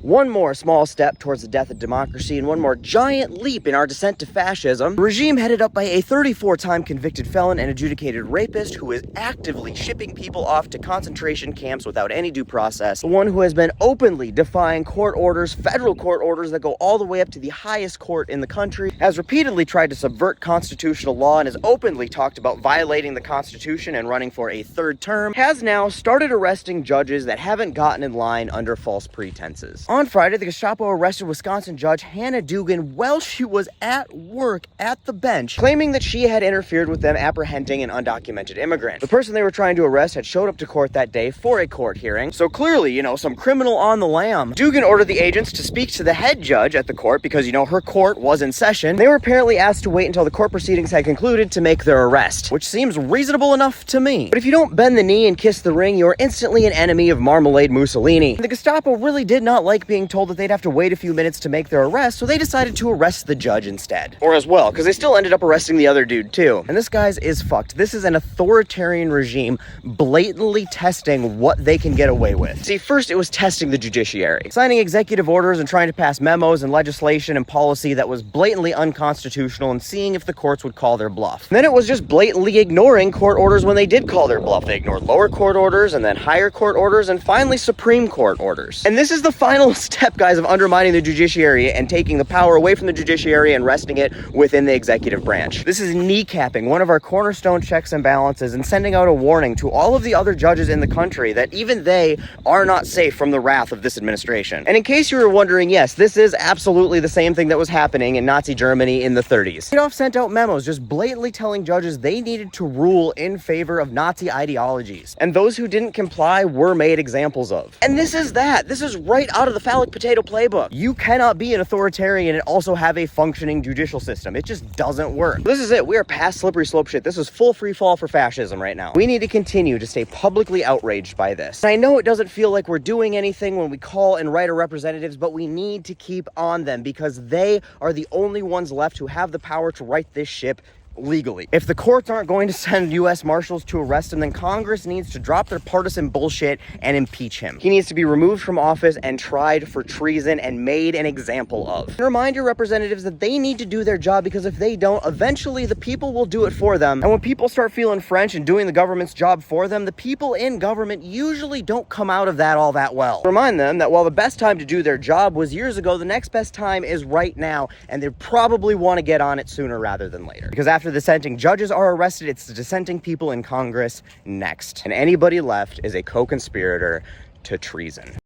One more small step towards the death of democracy and one more giant leap in our descent to fascism. The regime headed up by a 34-time convicted felon and adjudicated rapist who is actively shipping people off to concentration camps without any due process. The one who has been openly defying court orders, federal court orders that go all the way up to the highest court in the country, has repeatedly tried to subvert constitutional law and has openly talked about violating the Constitution and running for a third term, has now started arresting judges that haven't gotten in line under false pretenses. On Friday, the Gestapo arrested Wisconsin judge Hannah Dugan while she was at work at the bench, claiming that she had interfered with them apprehending an undocumented immigrant. The person they were trying to arrest had showed up to court that day for a court hearing, so clearly, some criminal on the lam. Dugan ordered the agents to speak to the head judge at the court because, her court was in session. They were apparently asked to wait until the court proceedings had concluded to make their arrest, which seems reasonable enough to me. But if you don't bend the knee and kiss the ring, you're instantly an enemy of Marmalade Mussolini. The Gestapo really did not like being told that they'd have to wait a few minutes to make their arrest, so they decided to arrest the judge instead. Or as well, because they still ended up arresting the other dude too. And this guy's is fucked. This is an authoritarian regime blatantly testing what they can get away with. See, first it was testing the judiciary, signing executive orders and trying to pass memos and legislation and policy that was blatantly unconstitutional and seeing if the courts would call their bluff. And then it was just blatantly ignoring court orders when they did call their bluff. They ignored lower court orders and then higher court orders and finally Supreme Court orders. And this is the final step, guys, of undermining the judiciary and taking the power away from the judiciary and resting it within the executive branch. This is kneecapping one of our cornerstone checks and balances and sending out a warning to all of the other judges in the country that even they are not safe from the wrath of this administration. And in case you were wondering, yes, this is absolutely the same thing that was happening in Nazi Germany in the 30s. Adolf sent out memos just blatantly telling judges they needed to rule in favor of Nazi ideologies. And those who didn't comply were made examples of. And this is that. This is right out of the phallic potato playbook. You cannot be an authoritarian and also have a functioning judicial system. It just doesn't work. This is it. We are past slippery slope shit. This is full free fall for fascism right now. We need to continue to stay publicly outraged by this. And I know it doesn't feel like we're doing anything when we call and write our representatives, but we need to keep on them because they are the only ones left who have the power to right this ship legally. If the courts aren't going to send U.S. Marshals to arrest him, then Congress needs to drop their partisan bullshit and impeach him. He needs to be removed from office and tried for treason and made an example of. And remind your representatives that they need to do their job because if they don't, eventually the people will do it for them. And when people start feeling French and doing the government's job for them, the people in government usually don't come out of that all that well. Remind them that while the best time to do their job was years ago, the next best time is right now, and they probably want to get on it sooner rather than later. Because after the dissenting judges are arrested, it's the dissenting people in Congress next. And anybody left is a co-conspirator to treason.